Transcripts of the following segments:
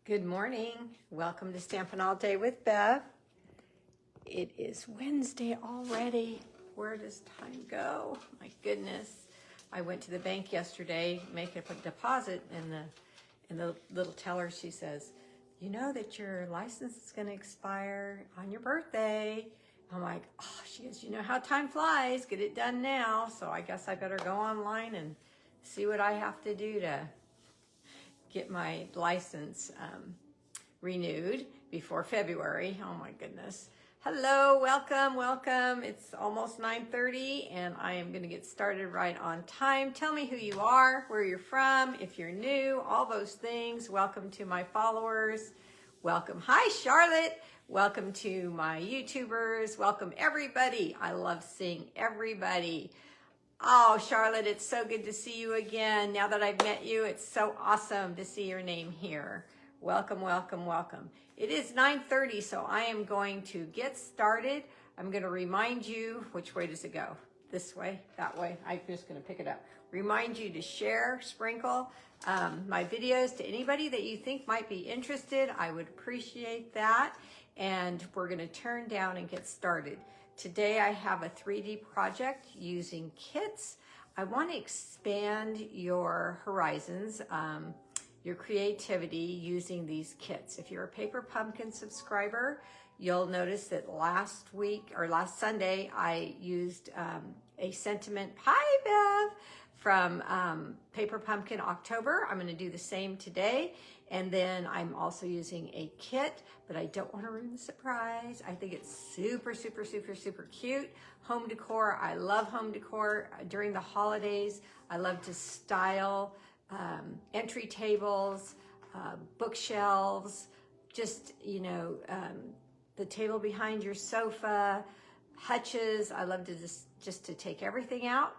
Good morning. Welcome to Stampin' All Day with Bev. It is Wednesday already. Where does time go? My goodness. I went to the bank yesterday, making a deposit, and the little teller, she says, you know that your license is going to expire on your birthday. I'm like, oh, she goes, you know how time flies. Get it done now. So I guess I better go online and see what I have to do to get my license renewed before February. Oh my goodness. Hello, welcome. It's almost 9:30 and I am going to get started right on time. Tell me who you are, where you're from, if you're new, all those things. Welcome to my followers. Welcome. Hi, Charlotte. Welcome to my YouTubers. Welcome everybody. I love seeing everybody. Oh, Charlotte, it's so good to see you again. Now that I've met you, it's so awesome to see your name here. Welcome. It is 9:30, so I am going to get started. I'm going to remind you, which way does it go? This way, that way. I'm just going to pick it up. Remind you to share, sprinkle my videos to anybody that you think might be interested. I would appreciate that. And we're going to turn down and get started. Today I have a 3D project using kits. I want to expand your horizons, your creativity using these kits. If you're a Paper Pumpkin subscriber, you'll notice that last Sunday I used a sentiment, hi Bev, from Paper Pumpkin October. I'm going to do the same today. And then I'm also using a kit, but I don't want to ruin the surprise. I think it's super cute. Home decor, I love home decor. During the holidays, I love to style entry tables, bookshelves, just, the table behind your sofa, hutches. I love to just to take everything out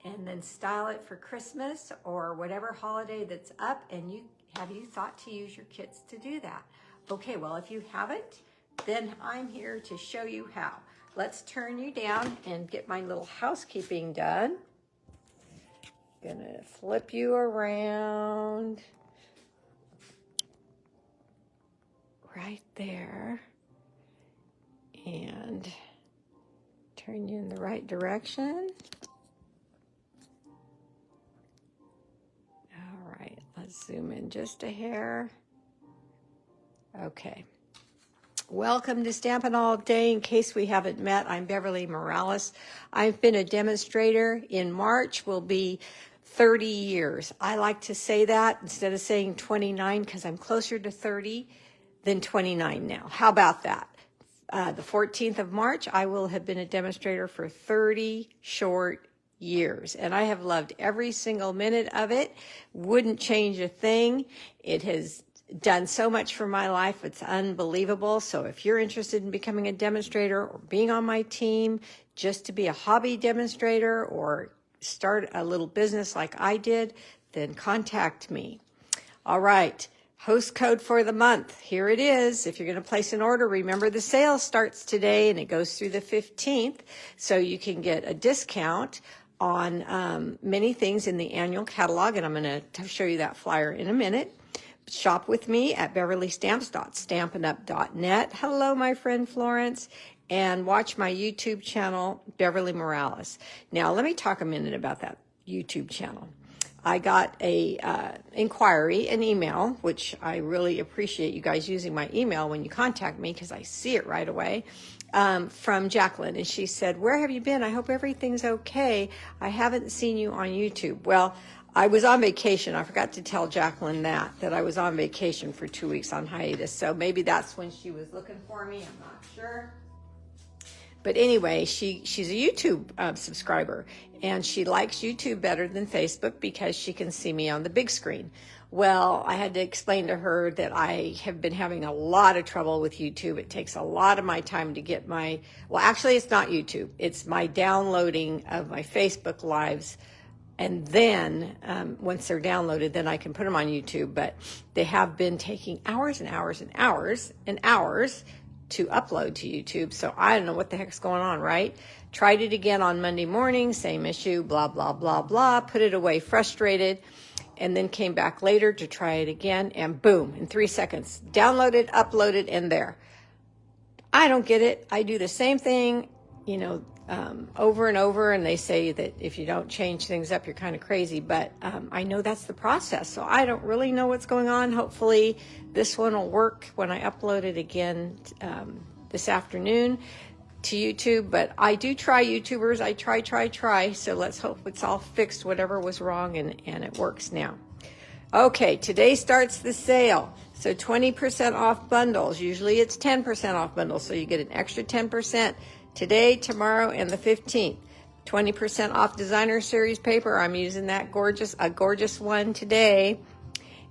and then style it for Christmas or whatever holiday that's up. And have you thought to use your kits to do that? Okay, well, if you haven't, then I'm here to show you how. Let's turn you down and get my little housekeeping done. Gonna flip you around right there and turn you in the right direction. All right, let's zoom in just a hair. Okay. Welcome to Stampin' All Day. In case we haven't met, I'm Beverlee Morales. I've been a demonstrator. In March will be 30 years. I like to say that instead of saying 29 because I'm closer to 30 than 29 now. How about that? The 14th of March, I will have been a demonstrator for 30 short years, and I have loved every single minute of it. Wouldn't change a thing. It has done so much for my life. It's unbelievable. So if you're interested in becoming a demonstrator or being on my team, just to be a hobby demonstrator or start a little business like I did, then contact me. All right. Host code for the month. Here it is. If you're going to place an order, remember the sale starts today and it goes through the 15th. So you can get a discount on many things in the annual catalog. And I'm going to show you that flyer in a minute. Shop with me at beverleestamps.stampinup.net. Hello, my friend Florence. And watch my YouTube channel, Beverlee Morales. Now, let me talk a minute about that YouTube channel. I got a inquiry, an email, which I really appreciate you guys using my email when you contact me because I see it right away, from Jacqueline. And she said, where have you been? I hope everything's okay. I haven't seen you on YouTube. Well, I was on vacation. I forgot to tell Jacqueline that I was on vacation for 2 weeks on hiatus. So maybe that's when she was looking for me. I'm not sure. But anyway, she's a YouTube subscriber, and she likes YouTube better than Facebook because she can see me on the big screen. Well, I had to explain to her that I have been having a lot of trouble with YouTube. It takes a lot of my time to get actually it's not YouTube. It's my downloading of my Facebook Lives. And then once they're downloaded, then I can put them on YouTube. But they have been taking hours and hours and hours and hours to upload to YouTube. So I don't know what the heck's going on, right? Tried it again on Monday morning, same issue, blah, blah, blah, blah. Put it away frustrated. and then came back later to try it again, and boom, in 3 seconds, downloaded, uploaded, and there. I don't get it. I do the same thing, you know, over and over, and they say that if you don't change things up, you're kind of crazy, but I know that's the process, so I don't really know what's going on. Hopefully this one will work when I upload it again this afternoon to YouTube, but I do try YouTubers. I try, so let's hope it's all fixed, whatever was wrong, and it works now. Okay, today starts the sale. So 20% off bundles. Usually it's 10% off bundles, so you get an extra 10% today, tomorrow, and the 15th. 20% off designer series paper. I'm using that gorgeous one today.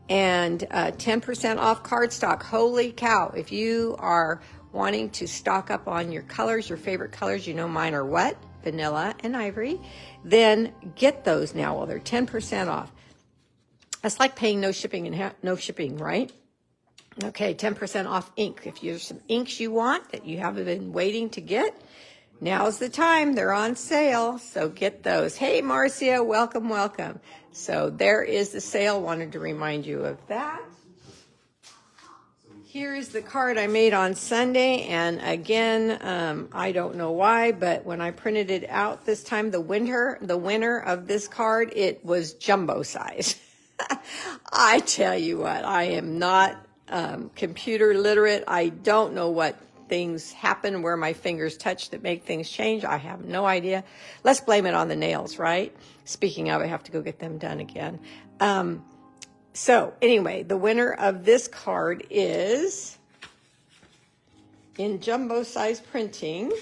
And 10% off cardstock. Holy cow. If you are wanting to stock up on your colors, your favorite colors, you know mine are what? Vanilla and ivory. Then get those now while they're 10% off. That's like paying no shipping, right? Okay, 10% off ink. If there's some inks you want that you haven't been waiting to get, now's the time. They're on sale, so get those. Hey, Marcia, welcome. So there is the sale. Wanted to remind you of that. Here's the card I made on Sunday, and again, I don't know why, but when I printed it out this time, the winner of this card, it was jumbo size. I tell you what, I am not computer literate. I don't know what things happen where my fingers touch that make things change. I have no idea. Let's blame it on the nails, right? Speaking of, I have to go get them done again. So anyway, the winner of this card is in jumbo size printing.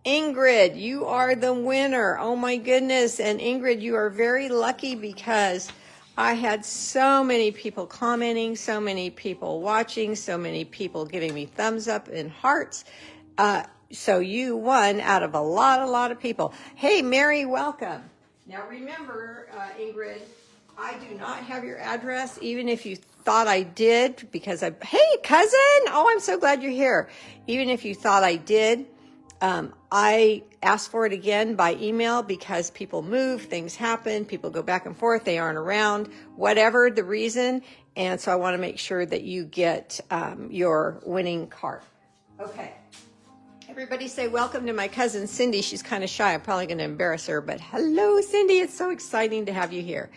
Ingrid, you are the winner. Oh my goodness. And Ingrid, you are very lucky because I had so many people commenting, so many people watching, so many people giving me thumbs up and hearts. So you won out of a lot of people. Hey, Mary, welcome. Now remember, Ingrid, I do not have your address, even if you thought I did, because hey, cousin, oh, I'm so glad you're here. Even if you thought I did, I asked for it again by email because people move, things happen, people go back and forth, they aren't around, whatever the reason. And so I want to make sure that you get your winning card. Okay. Everybody say welcome to my cousin Cindy. She's kind of shy. I'm probably going to embarrass her, but hello, Cindy. It's so exciting to have you here.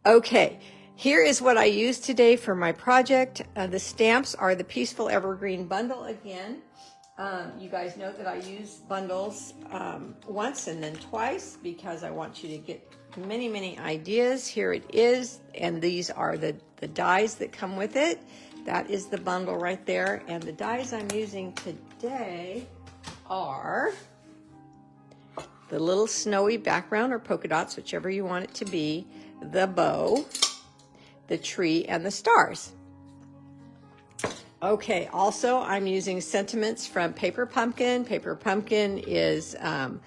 Okay, here is what I used today for my project. The stamps are the Peaceful Evergreen Bundle again. You guys know that I use bundles once and then twice because I want you to get many ideas. Here it is, and these are the dies that come with it. That is the bundle right there, and the dies I'm using today are the little snowy background or polka dots, whichever you want it to be, the bow, the tree, and the stars. Okay, also I'm using sentiments from Paper Pumpkin. Paper Pumpkin is a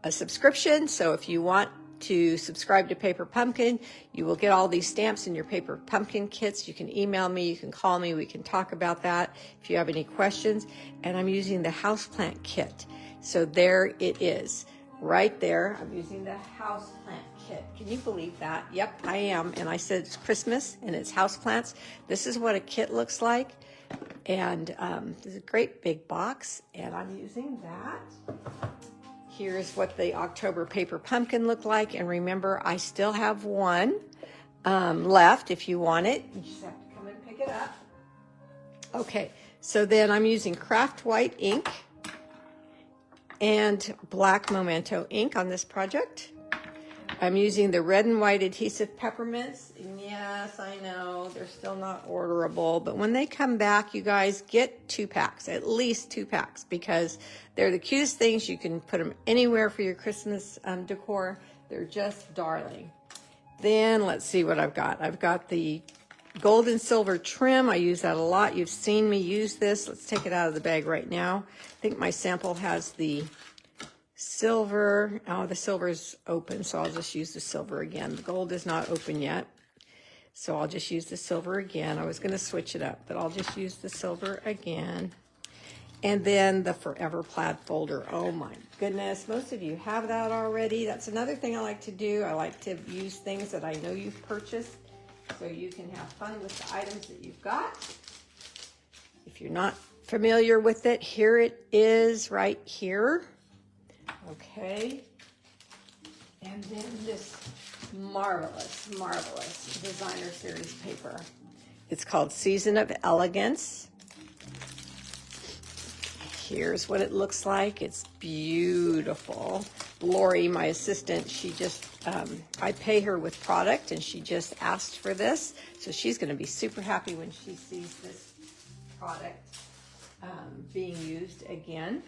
subscription, so if you want to subscribe to Paper Pumpkin, you will get all these stamps in your Paper Pumpkin kits. You can email me, you can call me, we can talk about that if you have any questions. And I'm using the houseplant kit. So there it is, right there. I'm using the houseplant kit. Can you believe that? Yep, I am. And I said it's Christmas and it's houseplants. This is what a kit looks like. And there's a great big box, and I'm using that. Here's what the October Paper Pumpkin looked like. And remember, I still have one left if you want it. You just have to come and pick it up. Okay, so then I'm using Craft White ink and black Memento ink on this project. I'm using the red and white adhesive peppermints. Yes, I know, they're still not orderable, but when they come back, you guys get 2 packs, at least 2 packs, because they're the cutest things. You can put them anywhere for your Christmas decor. They're just darling. Then let's see what I've got. I've got the gold and silver trim. I use that a lot. You've seen me use this. Let's take it out of the bag right now. I think my sample has the silver. Oh, the silver's open, so I'll just use the silver again. The gold is not open yet, so I'll just use the silver again. I was going to switch it up, but I'll just use the silver again. And then the Forever Plaid folder. Oh my goodness, most of you have that already. That's another thing I like to do. I like to use things that I know you've purchased so you can have fun with the items that you've got. If you're not familiar with it, here it is right here. Okay. And then this marvelous, marvelous designer series paper. It's called Season of Elegance. Here's what it looks like. It's beautiful. Lori, my assistant, she just, I pay her with product and she just asked for this. So she's going to be super happy when she sees this product being used again.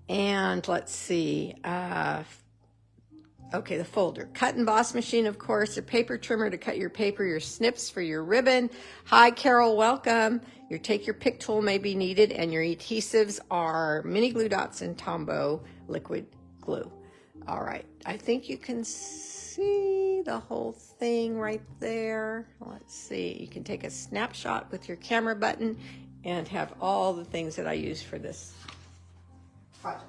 And let's see. Okay, the folder. Cut and emboss machine, of course. A paper trimmer to cut your paper, your snips for your ribbon. Hi, Carol, welcome. Your take your pick tool may be needed, and your adhesives are mini glue dots and Tombow liquid glue. All right, I think you can see the whole thing right there. Let's see, you can take a snapshot with your camera button and have all the things that I use for this project.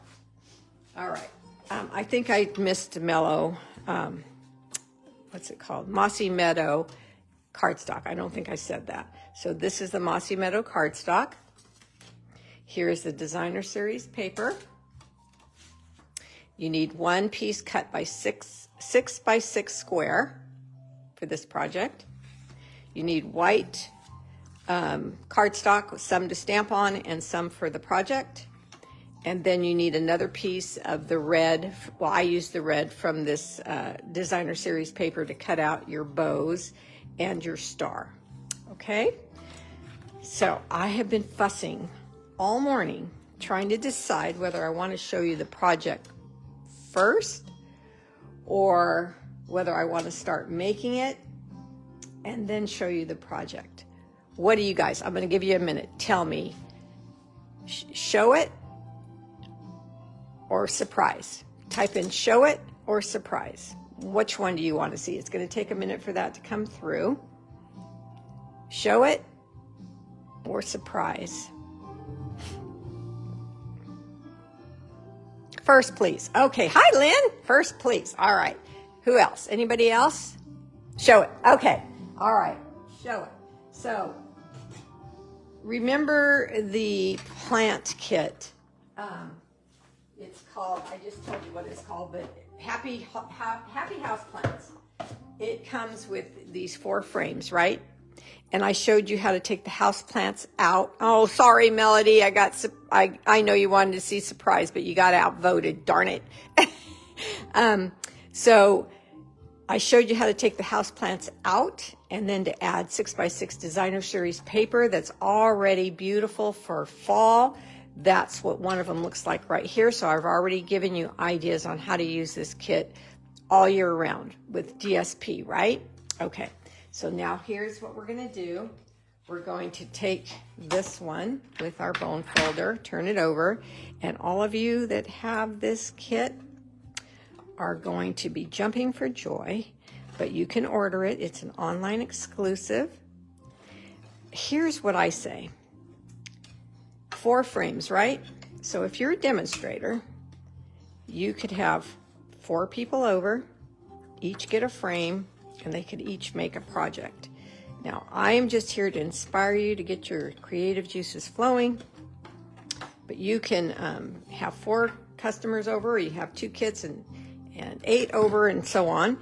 All right. I think I missed Mellow, what's it called? Mossy Meadow cardstock. I don't think I said that. So this is the Mossy Meadow cardstock. Here's the designer series paper. You need one piece cut by 6 by 6 square for this project. You need white cardstock, some to stamp on and some for the project. And then you need another piece of the red. Well, I use the red from this designer series paper to cut out your bows and your star. Okay? So I have been fussing all morning trying to decide whether I want to show you the project first or whether I want to start making it and then show you the project. What do you guys? I'm going to give you a minute. Tell me. Show it or surprise. Type in show it or surprise. Which one do you want to see? It's going to take a minute for that to come through. Show it or surprise. First, please. Okay. Hi, Lynn. First, please. All right. Who else? Anybody else? Show it. Okay. All right. Show it. So, remember the plant kit. It's called, I just told you what it's called, but Happy House Plants. It comes with these 4 frames, right? And I showed you how to take the house plants out. Oh, sorry, Melody. I know you wanted to see surprise, but you got outvoted. Darn it. So I showed you how to take the house plants out and then to add 6 by 6 designer series paper that's already beautiful for fall. That's what one of them looks like right here. So I've already given you ideas on how to use this kit all year round with DSP, right? Okay, so now here's what we're going to do. We're going to take this one with our bone folder, turn it over, and all of you that have this kit are going to be jumping for joy, but you can order it. It's an online exclusive. Here's what I say. 4 frames, right? So if you're a demonstrator, you could have 4 people over, each get a frame, and they could each make a project. Now, I am just here to inspire you to get your creative juices flowing, but you can have 4 customers over, or you have 2 kits and 8 over, and so on,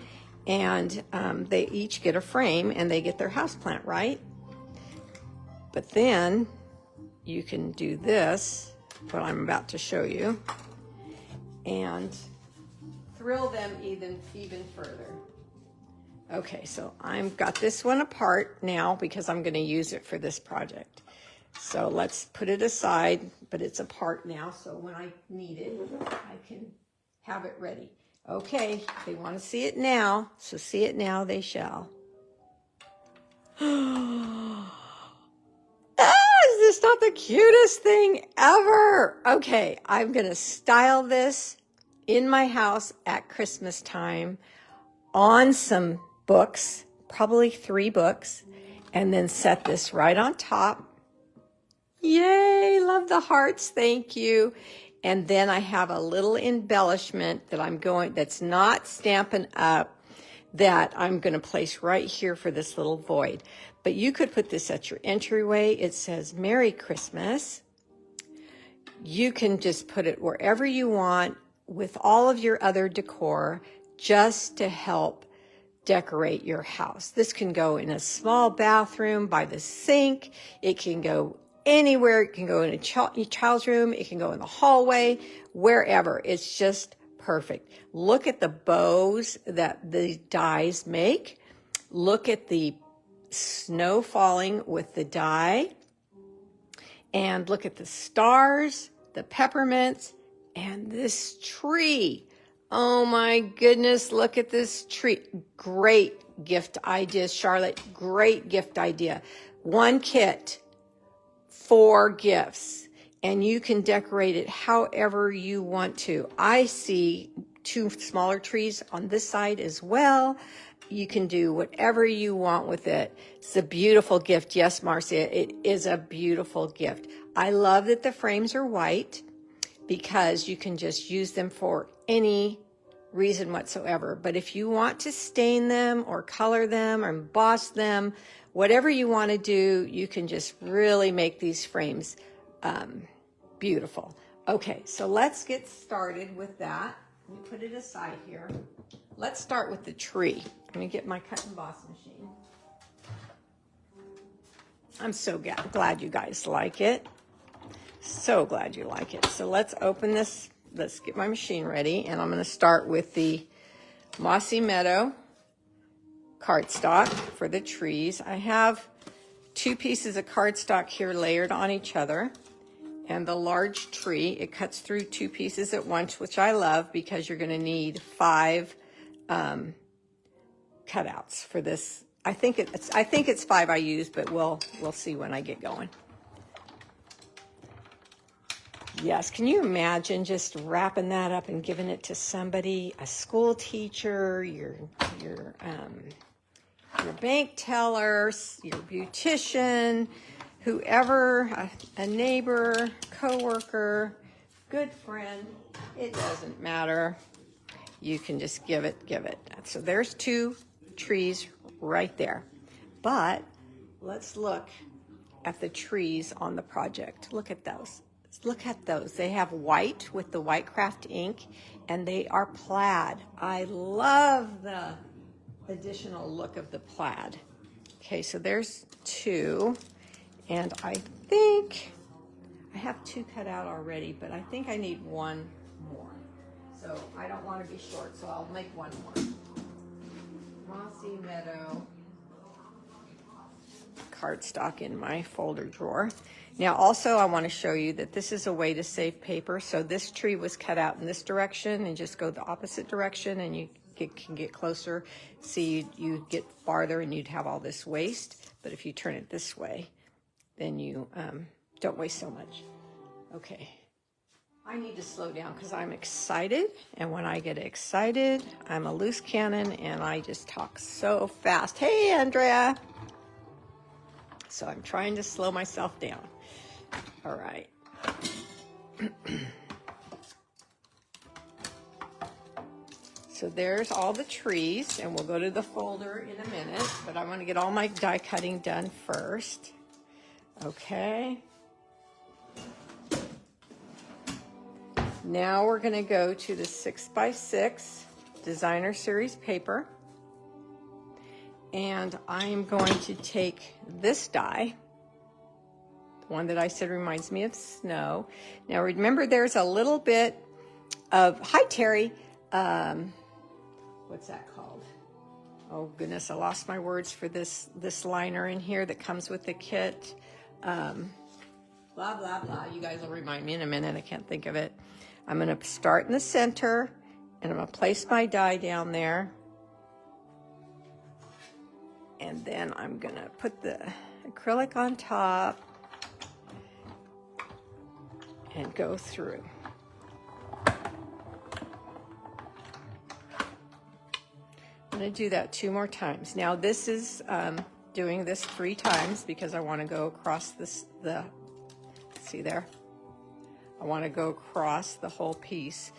and they each get a frame, and they get their houseplant, right? But then you can do this, what I'm about to show you, and thrill them even further. Okay, so I've got this one apart now because I'm going to use it for this project. So let's put it aside, but it's apart now, so when I need it, I can have it ready. Okay, they want to see it now, so see it now they shall. Is this not the cutest thing ever? Okay, I'm going to style this in my house at Christmas time on some books, probably 3 books, and then set this right on top Yay, love the hearts, thank you. And then I have a little embellishment that that's not Stampin' Up, that I'm going to place right here for this little void. But you could put this at your entryway. It says Merry Christmas. You can just put it wherever you want with all of your other decor, just to help decorate your house. This can go in a small bathroom by the sink. It can go anywhere. It can go in a child's room. It can go in the hallway, wherever. It's just perfect. Look at the bows that the dies make. Look at the snow falling with the die. And look at the stars, the peppermints, and this tree. Oh my goodness, look at this tree. Great gift idea, Charlotte. Great gift idea. 1 kit, 4 gifts, and you can decorate it however you want to. I see 2 smaller trees on this side as well. You can do whatever you want with it. It's a beautiful gift. Yes, Marcia, it is a beautiful gift. I love that the frames are white because you can just use them for any reason whatsoever. But if you want to stain them or color them or emboss them, whatever you want to do, you can just really make these frames beautiful. Okay, so let's get started with that. Let me put it aside here. Let's start with the tree. Let me get my cut and emboss machine. I'm so glad you guys like it. So glad you like it. So let's open this. Let's get my machine ready, and I'm going to start with the Mossy Meadow cardstock for the trees. I have 2 pieces of cardstock here layered on each other, and the large tree, it cuts through 2 pieces at once, which I love because you're going to need 5 cutouts for this. I think it's 5 I use, but we'll see when I get going. Yes, can you imagine just wrapping that up and giving it to somebody, a school teacher, your bank teller, your beautician, whoever, a neighbor, coworker, good friend, it doesn't matter. You can just give it. So there's 2 trees right there. But let's look at the trees on the project. Look at those. Look at those. They have white with the white craft ink, and they are plaid. I love the additional look of the plaid. Okay, so there's 2, and I think I have 2 cut out already, but I think I need 1 more. So I don't want to be short, so I'll make 1 more. Mossy Meadow cardstock in my folder drawer. Now also I want to show you that this is a way to save paper. So this tree was cut out in this direction, and just go the opposite direction, and you can get closer. See, you get farther and you'd have all this waste. But if you turn it this way, then you don't waste so much. Okay, I need to slow down because I'm excited, and when I get excited, I'm a loose cannon and I just talk so fast. Hey, Andrea. So I'm trying to slow myself down. All right. So there's all the trees, and we'll go to the folder in a minute, but I want to get all my die cutting done first. Okay. Now we're going to go to the 6x6 Designer Series paper. And I'm going to take this die, the one that I said reminds me of snow. Now remember, there's a little bit of, hi Terry, what's that called? Oh goodness, I lost my words for this liner in here that comes with the kit. Blah, blah, blah. You guys will remind me in a minute. I can't think of it. I'm going to start in the center, and I'm going to place my die down there. And then I'm going to put the acrylic on top and go through. I'm going to do that 2 more times. Now this is doing this 3 times because I want to go across the See there? I want to go across the whole piece.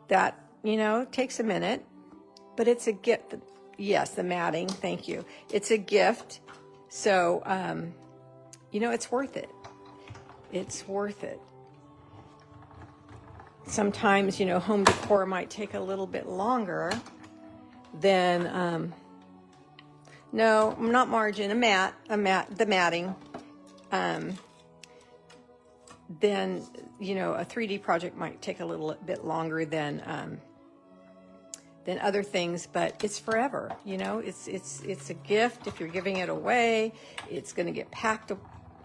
That, you know, takes a minute, but it's a gift. Yes, the matting, thank you. It's a gift, so, you know, it's worth it. It's worth it. Sometimes, you know, home decor might take a little bit longer than, no, not margin, the matting. Then, you know, a 3D project might take a little bit longer than other things, but it's forever. You know, it's a gift. If you're giving it away, it's going to get packed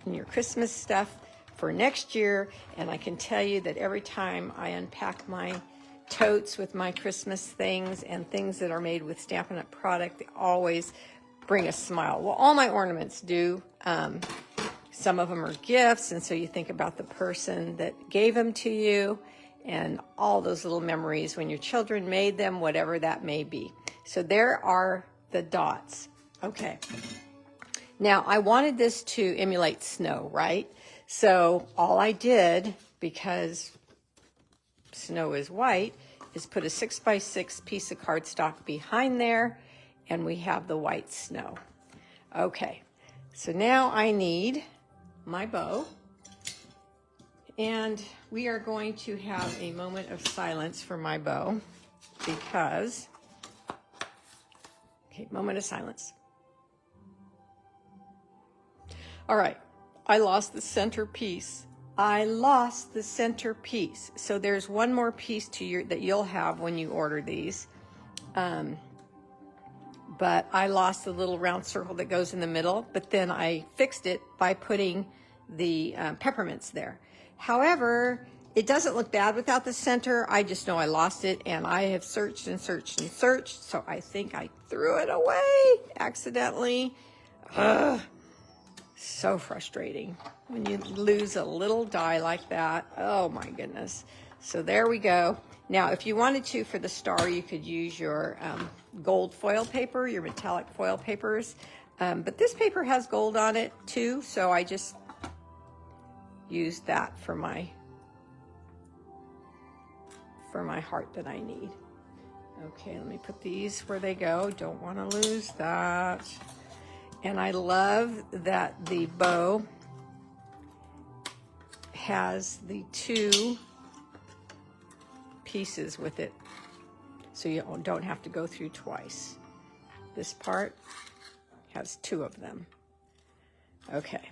in your Christmas stuff for next year. And I can tell you that every time I unpack my totes with my Christmas things and things that are made with Stampin' Up product, they always bring a smile. Well, all my ornaments do. Some of them are gifts, and so you think about the person that gave them to you and all those little memories when your children made them, whatever that may be. So there are the dots. Okay. Now, I wanted this to emulate snow, right? So all I did, because snow is white, is put a 6x6 piece of cardstock behind there, and we have the white snow. Okay, so now I need my bow, and we are going to have a moment of silence for my bow because, okay, moment of silence. All right, I lost the center piece. I lost the center piece. So there's one more piece that you'll have when you order these. But I lost the little round circle that goes in the middle, but then I fixed it by putting the peppermints there. However, it doesn't look bad without the center. I just know I lost it, and I have searched and searched and searched, so I think I threw it away accidentally. So frustrating when you lose a little die like that. Oh my goodness. So there we go. Now, if you wanted to, for the star, you could use your gold foil paper, your metallic foil papers. But this paper has gold on it too, so I just used that for my heart that I need. Okay, let me put these where they go. Don't want to lose that. And I love that the bow has the two pieces with it, so you don't have to go through twice. This part has two of them. Okay.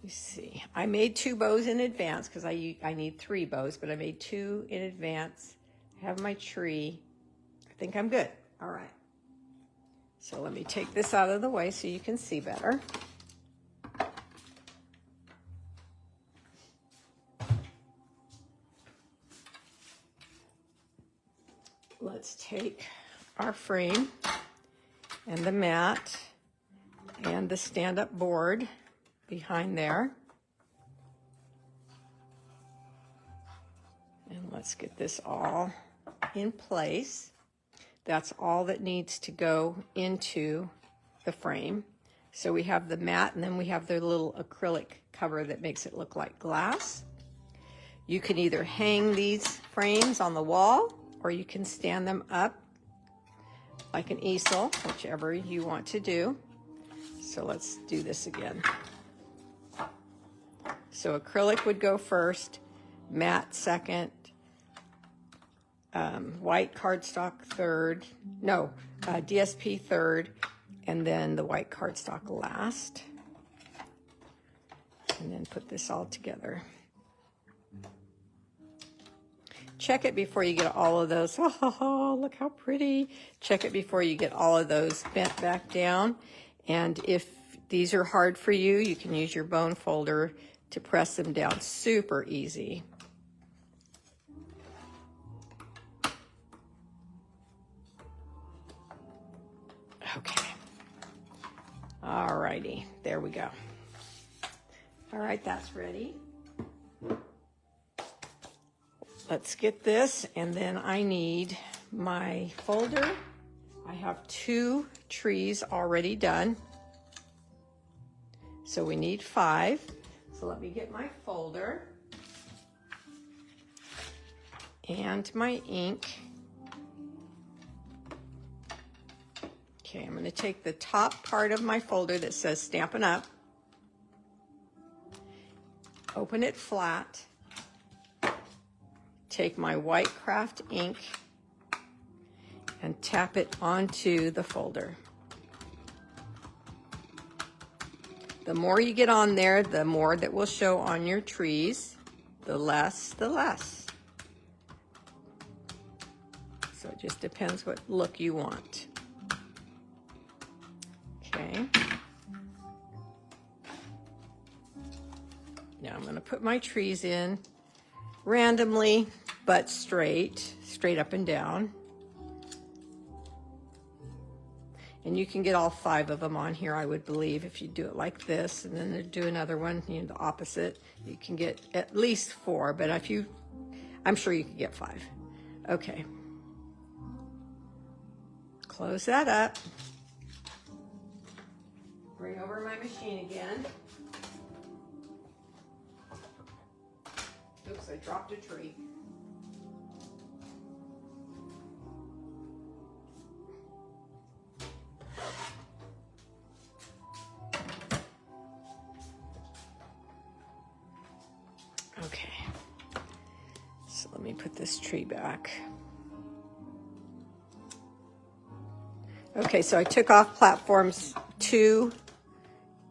You see, I made 2 bows in advance because I need 3 bows, but I made 2 in advance. I have my tree. I think I'm good. All right. So let me take this out of the way so you can see better. Let's take our frame and the mat and the stand-up board behind there. And let's get this all in place. That's all that needs to go into the frame. So we have the mat, and then we have the little acrylic cover that makes it look like glass. You can either hang these frames on the wall, or you can stand them up like an easel, whichever you want to do. So let's do this again. So acrylic would go first, matte second, white cardstock third, no, DSP third, and then the white cardstock last. And then put this all together. Check it before you get all of those. Oh, look how pretty. Check it before you get all of those bent back down. And if these are hard for you, you can use your bone folder to press them down. Super easy. Okay. All righty. There we go. All right, that's ready. Let's get this, and then I need my folder. I have 2 trees already done. So we need 5. So let me get my folder and my ink. Okay, I'm going to take the top part of my folder that says Stampin' Up, open it flat, take my white craft ink and tap it onto the folder. The more you get on there, the more that will show on your trees. The less, the less. So it just depends what look you want. Okay. Now I'm going to put my trees in randomly, but straight up and down. And you can get all 5 of them on here, I would believe, if you do it like this, and then do another one, you know, the opposite. You can get at least 4, but if you, I'm sure you can get 5. Okay. Close that up. Bring over my machine again. Oops, I dropped a tree. Okay, so let me put this tree back. Okay, so I took off platforms 2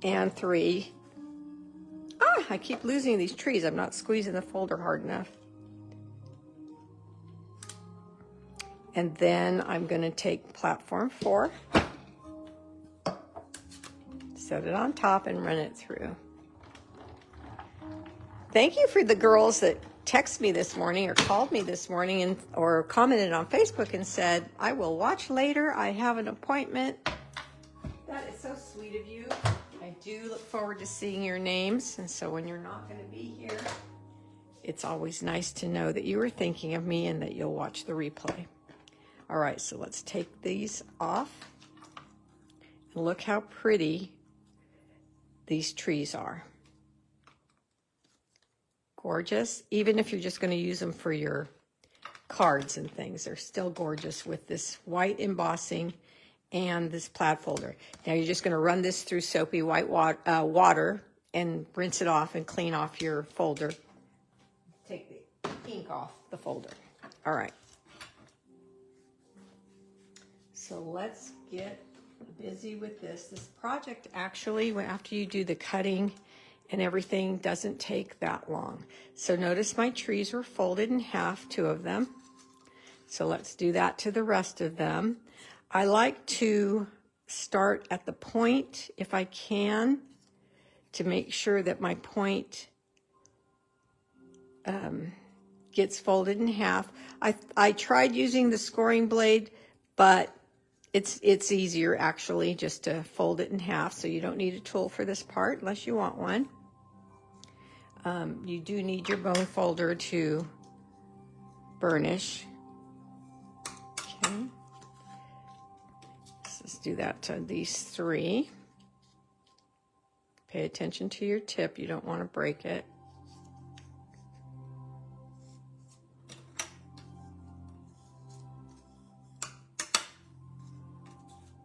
and 3. Ah, I keep losing these trees. I'm not squeezing the folder hard enough. And then I'm going to take platform 4, set it on top, and run it through. Thank you for the girls that texted me this morning or called me this morning or commented on Facebook and said, I will watch later. I have an appointment. That is so sweet of you. I do look forward to seeing your names. And so when you're not going to be here, it's always nice to know that you were thinking of me and that you'll watch the replay. All right, so let's take these off. And look how pretty these trees are. Gorgeous. Even if you're just going to use them for your cards and things, they're still gorgeous with this white embossing and this plaid folder. Now you're just going to run this through soapy white water and rinse it off and clean off your folder. Take the ink off the folder. All right. So let's get busy with this. This project actually, after you do the cutting and everything, doesn't take that long. So notice my trees were folded in half, 2 of them. So let's do that to the rest of them. I like to start at the point, if I can, to make sure that my point gets folded in half. I tried using the scoring blade, but it's easier actually just to fold it in half, so you don't need a tool for this part unless you want one. You do need your bone folder to burnish. Okay. Let's do that to these 3. Pay attention to your tip. You don't want to break it.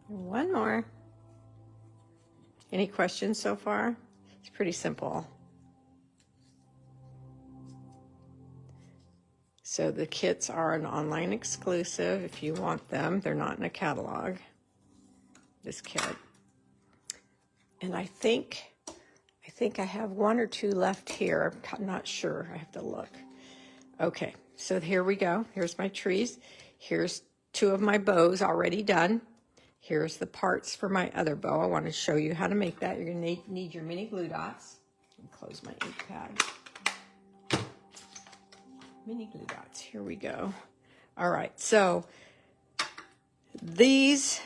One more. Any questions so far? It's pretty simple. So the kits are an online exclusive if you want them. They're not in a catalog, this kit. And I think I have 1 or 2 left here. I'm not sure. I have to look. Okay, so here we go. Here's my trees. Here's 2 of my bows already done. Here's the parts for my other bow. I want to show you how to make that. You're going to need your mini glue dots. Close my ink pad. Mini glue dots. Here we go. All right, so these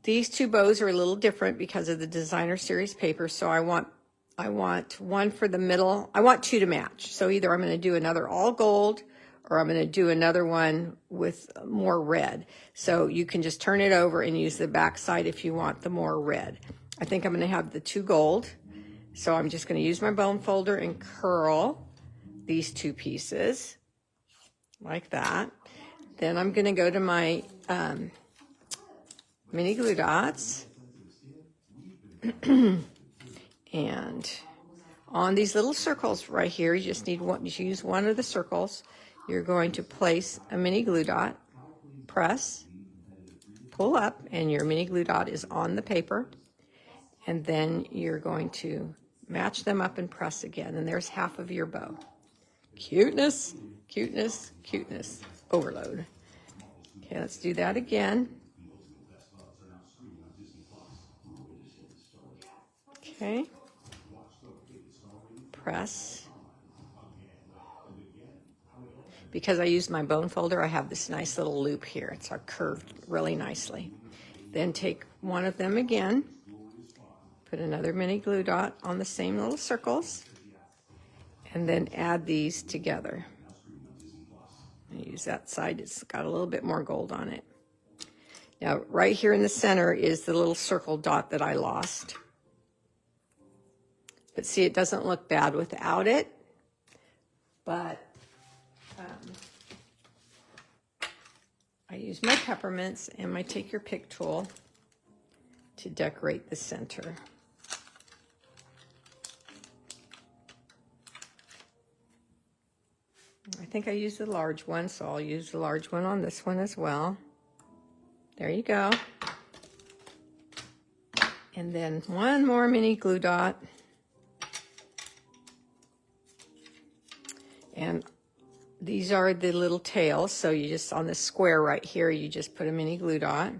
2 bows are a little different because of the designer series paper. So I want one for the middle. I want 2 to match. So either I'm going to do another all gold, or I'm going to do another one with more red. So you can just turn it over and use the back side if you want the more red. I think I'm going to have the 2 gold. So I'm just going to use my bone folder and curl these 2 pieces like that. Then I'm going to go to my mini glue dots. And on these little circles right here, you just need one, you use one of the circles. You're going to place a mini glue dot, press, pull up, and your mini glue dot is on the paper. And then you're going to match them up and press again. And there's half of your bow. Cuteness, cuteness, cuteness, overload. Okay, let's do that again. Okay. Press. Because I used my bone folder, I have this nice little loop here. It's curved really nicely. Then take one of them again, put another mini glue dot on the same little circles, and then add these together. Use that side, it's got a little bit more gold on it. Now, right here in the center is the little circle dot that I lost. But see, it doesn't look bad without it. But I use my peppermints and my take your pick tool to decorate the center. I think I used the large one, so I'll use the large one on this one as well. There you go. And then one more mini glue dot. And these are the little tails, so you just, on the square right here, you just put a mini glue dot.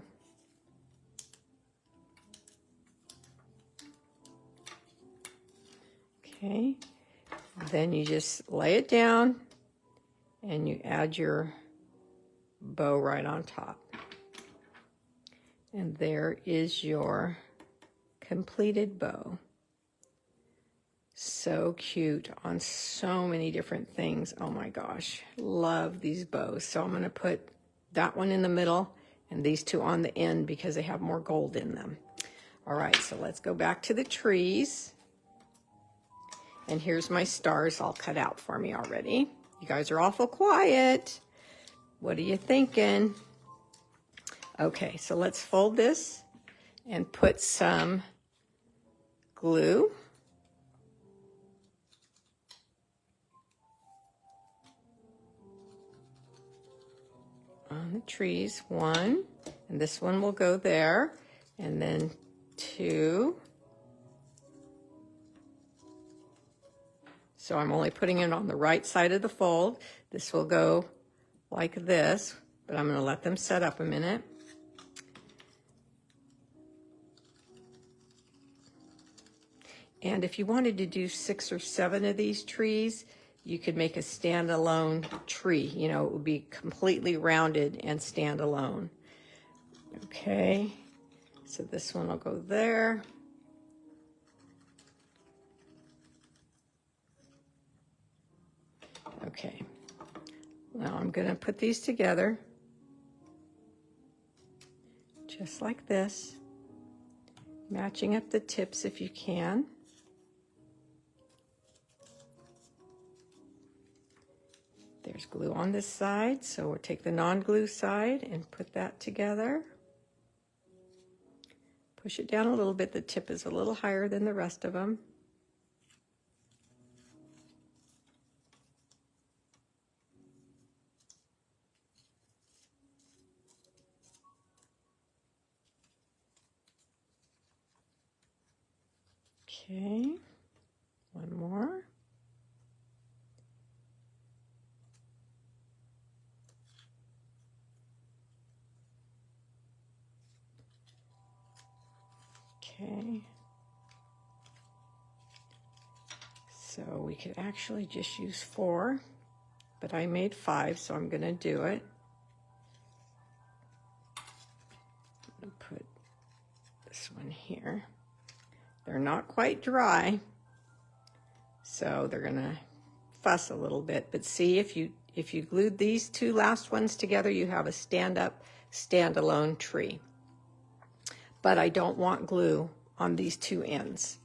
Okay, then you just lay it down and you add your bow right on top. And there is your completed bow. So cute on so many different things. Oh my gosh, love these bows. So I'm going to put that one in the middle and these 2 on the end because they have more gold in them. All right, so let's go back to the trees. And here's my stars all cut out for me already. You guys are awful quiet. What are you thinking? Okay, so let's fold this and put some glue. On the trees, 1, and this one will go there, and then 2. So I'm only putting it on the right side of the fold. This will go like this, but I'm going to let them set up a minute. And if you wanted to do 6 or 7 of these trees, you could make a standalone tree. You know, it would be completely rounded and standalone. Okay, so this one will go there. Okay, now I'm going to put these together just like this, matching up the tips if you can. There's glue on this side, so we'll take the non-glue side and put that together. Push it down a little bit. The tip is a little higher than the rest of them. Okay, one more. Okay, so we could actually just use 4, but I made 5, so I'm going to do it. I'm going to put this one here. They're not quite dry, so they're going to fuss a little bit, but see, if you glued these 2 last ones together, you have a stand-up, standalone tree. But I don't want glue on these two ends.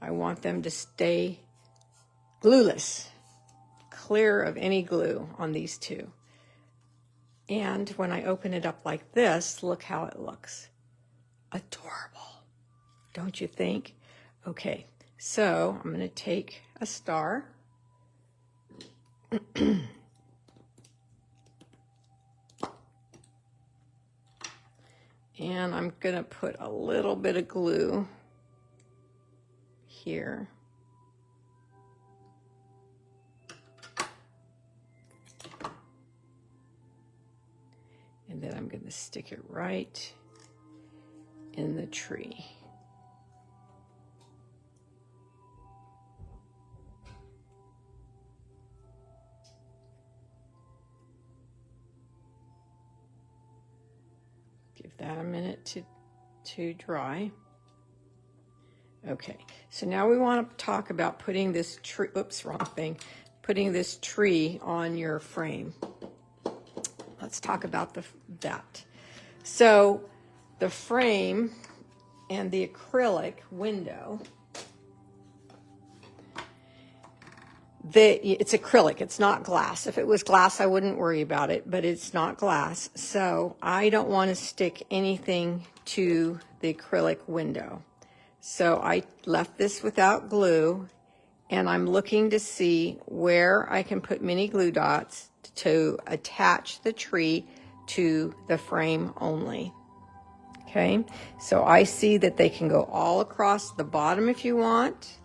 I want them to stay glueless, clear of any glue on these two. And when I open it up like this, look how it looks. Adorable, don't you think? Okay, so I'm going to take a star. And I'm going to put a little bit of glue here. And then I'm going to stick it right in the tree. Give that a minute to dry. Okay, so now we want to talk about putting this tree, oops, wrong thing, putting this tree on your frame. Let's talk about that. So the frame and the acrylic window, it's acrylic, it's not glass. If it was glass, I wouldn't worry about it, but it's not glass. So I don't want to stick anything to the acrylic window. So I left this without glue, and I'm looking to see where I can put mini glue dots to attach the tree to the frame only. Okay, so I see that they can go all across the bottom if you want,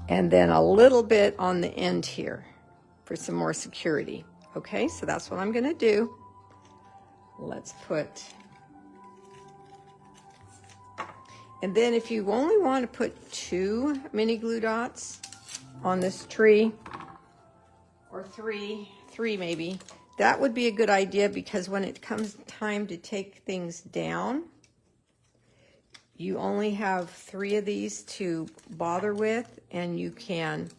and then a little bit on the end here for some more security. Okay, so that's what I'm going to do. Let's put, and then if you only want to put 2 mini glue dots on this tree, or three maybe, that would be a good idea, because when it comes time to take things down, you only have 3 of these to bother with, and you can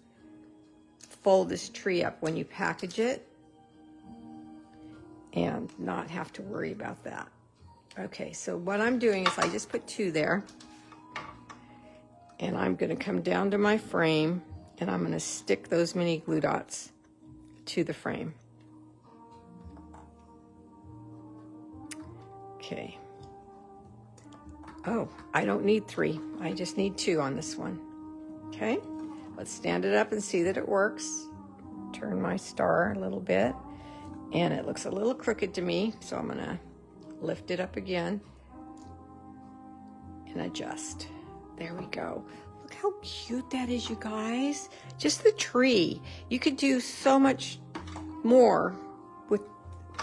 fold this tree up when you package it and not have to worry about that. Okay, so what I'm doing is I just put 2 there, and I'm going to come down to my frame, and I'm going to stick those mini glue dots to the frame. Okay. Oh, I don't need 3. I just need 2 on this one. Okay, let's stand it up and see that it works. Turn my star a little bit, and it looks a little crooked to me, so I'm gonna lift it up again and adjust. There we go. Look how cute that is, you guys. Just the tree. You could do so much more with,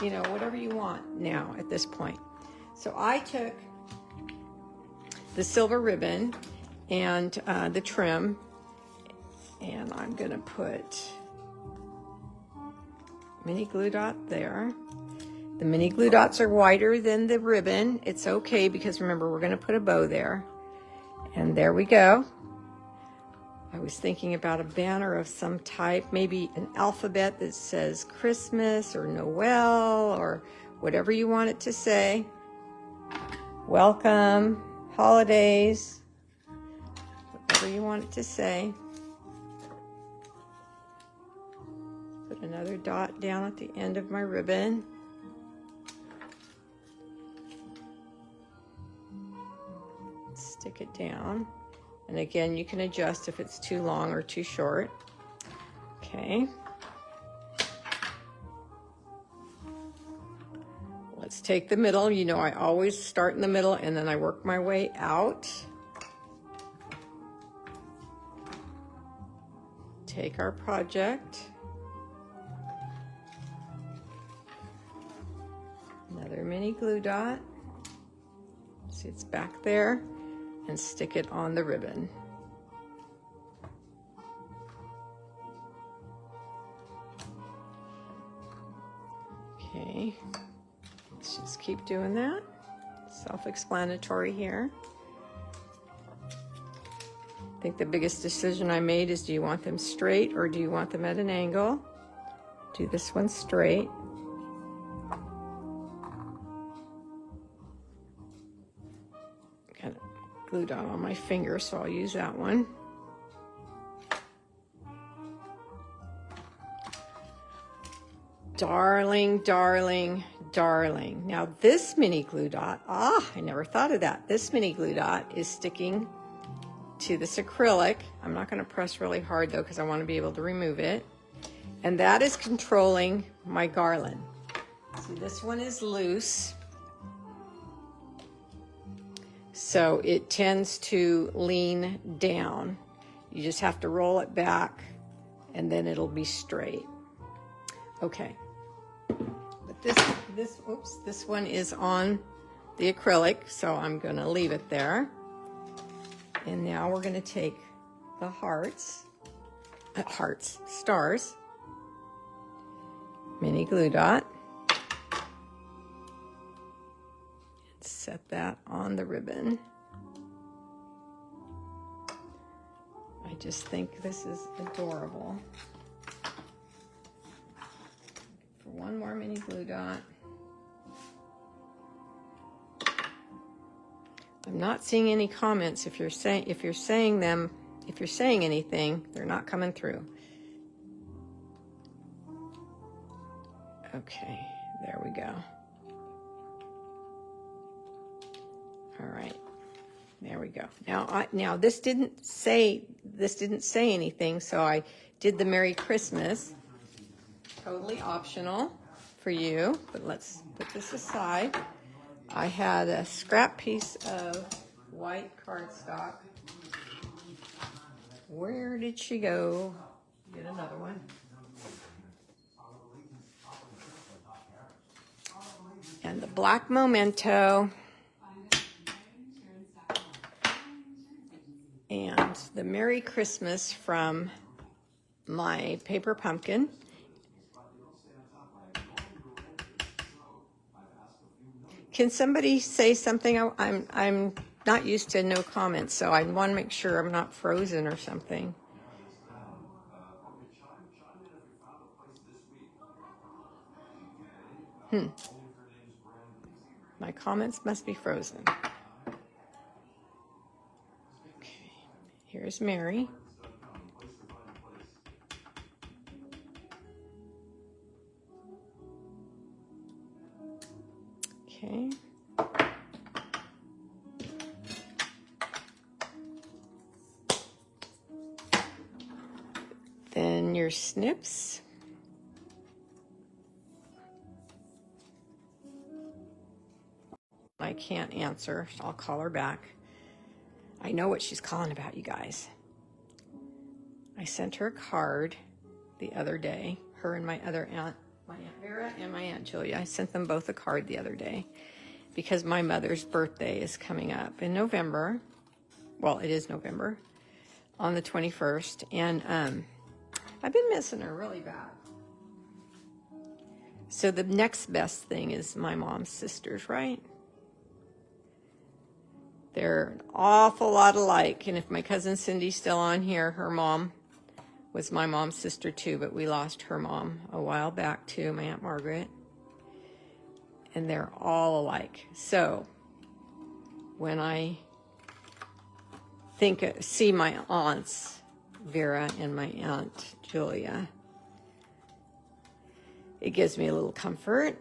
you know, whatever you want now at this point. So I took the silver ribbon and the trim, and I'm gonna put mini glue dot there. The mini glue dots are wider than the ribbon. It's okay, because remember, we're gonna put a bow there. And there we go. I was thinking about a banner of some type, maybe an alphabet that says Christmas or Noel or whatever you want it to say. Welcome, holidays, whatever you want it to say. Put another dot down at the end of my ribbon. Stick it down. And again, you can adjust if it's too long or too short. Okay. Let's take the middle. You know, I always start in the middle and then I work my way out. Take our project. Another mini glue dot. See, it's back there. And stick it on the ribbon. Okay, let's just keep doing that. Self-explanatory here. I think the biggest decision I made is, do you want them straight or do you want them at an angle? Do this one straight. glue dot on my finger, so I'll use that one. Darling, darling, darling. Now this mini glue dot, I never thought of that. This mini glue dot is sticking to this acrylic. I'm not going to press really hard though, because I want to be able to remove it. And that is controlling my garland. See, this one is loose, so it tends to lean down. You just have to roll it back and then it'll be straight. Okay, but this one is on the acrylic, so I'm going to leave it there. And now we're going to take the stars, mini glue dot, and set that on the ribbon. I just think this is adorable. For one more mini glue dot. I'm not seeing any comments. If you're saying anything, they're not coming through. Okay, there we go. All right, there we go. Now this didn't say anything, so I did the Merry Christmas. Totally optional for you, but let's put this aside. I had a scrap piece of white cardstock. Where did she go? Get another one. And the black memento. And the Merry Christmas from my paper pumpkin. Can somebody say something? I'm not used to no comments, so I want to make sure I'm not frozen or something. My comments must be frozen. Okay, here's Mary. Okay. Then your snips. I can't answer, so I'll call her back. I know what she's calling about, you guys. I sent her a card the other day, her and my other aunt, my Aunt Vera and my Aunt Julia. I sent them both a card the other day because my mother's birthday is coming up in November. Well, it is November, on the 21st, and I've been missing her really bad. So the next best thing is my mom's sisters, right? They're an awful lot alike, and if my cousin Cindy's still on here, her mom was my mom's sister too, but we lost her mom a while back too, my Aunt Margaret. And they're all alike. So when I see my aunts, Vera and my Aunt Julia, it gives me a little comfort.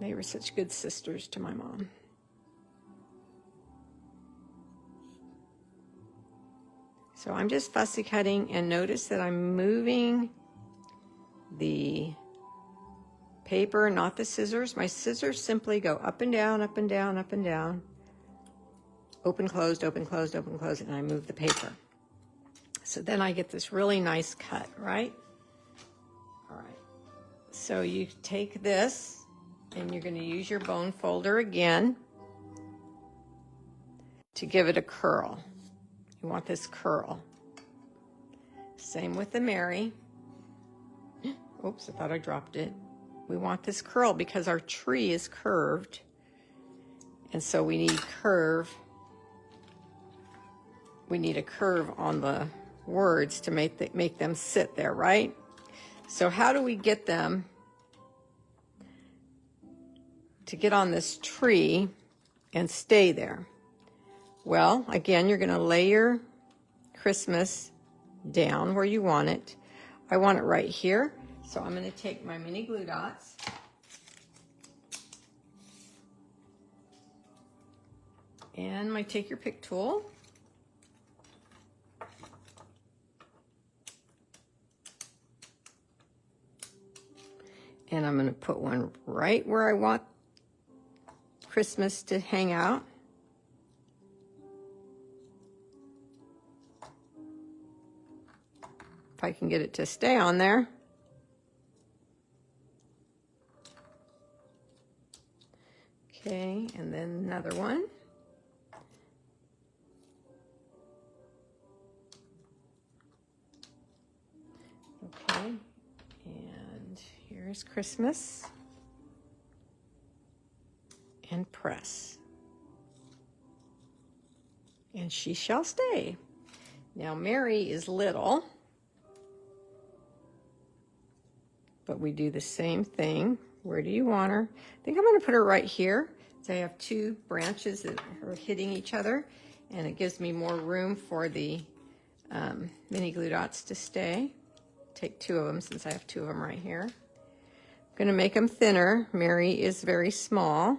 They were such good sisters to my mom. So I'm just fussy cutting, and notice that I'm moving the paper, not the scissors. My scissors simply go up and down, up and down, up and down. Open, closed, open, closed, open, closed, and I move the paper. So then I get this really nice cut, right? All right. So you take this, and you're going to use your bone folder again to give it a curl. You want this curl. Same with the Mary. Oops, I thought I dropped it. We want this curl because our tree is curved. And so we need curve. We need a curve on the words to make them sit there, right? So how do we get them to get on this tree and stay there. Well, again, you're going to lay your Christmas down where you want it. I want it right here, so I'm going to take my mini glue dots and my take your pick tool. And I'm going to put one right where I want Christmas to hang out. If I can get it to stay on there. Okay, and then another one. Okay, and here's Christmas. And press. And she shall stay. Now Mary is little, but we do the same thing. Where do you want her? I think I'm going to put her right here. So I have two branches that are hitting each other, and it gives me more room for the mini glue dots to stay. Take two of them since I have two of them right here. I'm going to make them thinner. Mary is very small.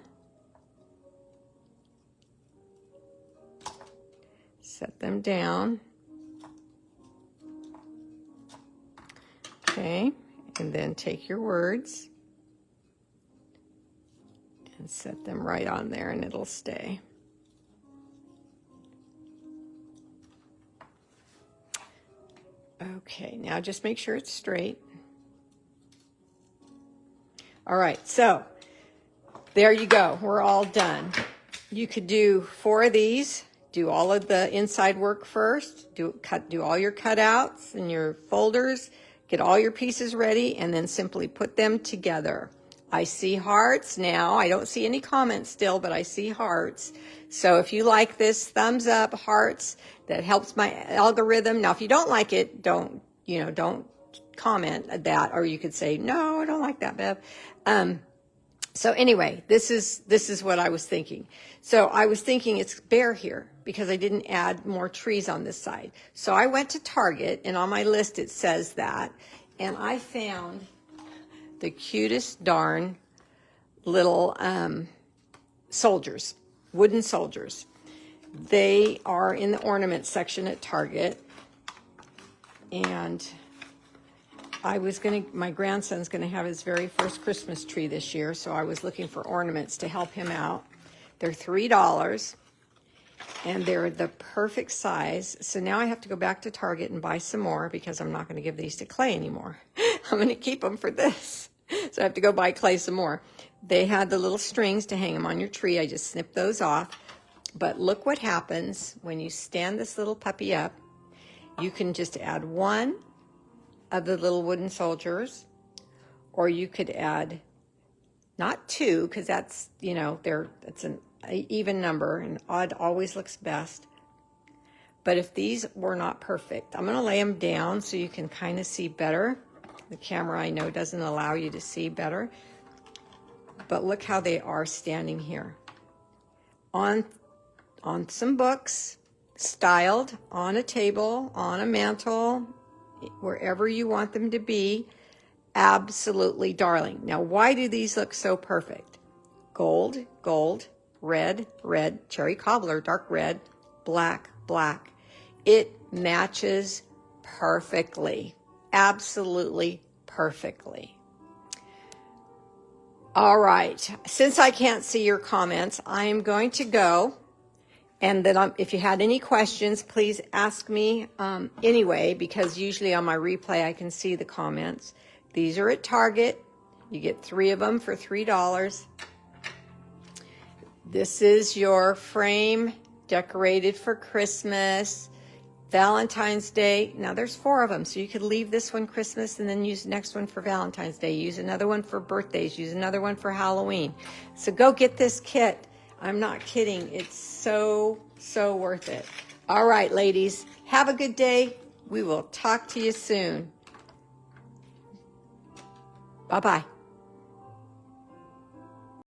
Set them down. Okay, and then take your words and set them right on there, and it'll stay. Okay, now just make sure it's straight. All right, so there you go. We're all done. You could do 4 of these. Do all of the inside work first. Do all your cutouts and your folders. Get all your pieces ready, and then simply put them together. I see hearts now. I don't see any comments still, but I see hearts. So if you like this, thumbs up, hearts. That helps my algorithm. Now, if you don't like it, don't comment that, or you could say, no, I don't like that, Bev. So anyway, this is what I was thinking. So I was thinking it's bare here because I didn't add more trees on this side. So I went to Target, and on my list it says that, and I found the cutest darn little soldiers, wooden soldiers. They are in the ornament section at Target, and my grandson's gonna have his very first Christmas tree this year, so I was looking for ornaments to help him out. They're $3, and they're the perfect size. So now I have to go back to Target and buy some more because I'm not gonna give these to Clay anymore. I'm gonna keep them for this. So I have to go buy Clay some more. They had the little strings to hang them on your tree. I just snipped those off. But look what happens when you stand this little puppy up. You can just add one of the little wooden soldiers, or you could add not 2, because that's, it's an even number, and odd always looks best. But if these were not perfect, I'm going to lay them down so you can kind of see better. The camera, I know, doesn't allow you to see better, but look how they are standing here on some books, styled on a table, on a mantle, wherever you want them to be. Absolutely darling. Now, why do these look so perfect? Gold, gold, red, red, cherry cobbler, dark red, black, black. It matches perfectly. Absolutely perfectly. All right. Since I can't see your comments, I am going to go. And then if you had any questions, please ask me anyway, because usually on my replay I can see the comments. These are at Target. You get 3 of them for $3. This is your frame decorated for Christmas, Valentine's Day. Now there's 4 of them, so you could leave this one Christmas and then use the next one for Valentine's Day. Use another one for birthdays. Use another one for Halloween. So go get this kit. I'm not kidding. It's so worth it. All right, ladies, have a good day. We will talk to you soon. Bye-bye.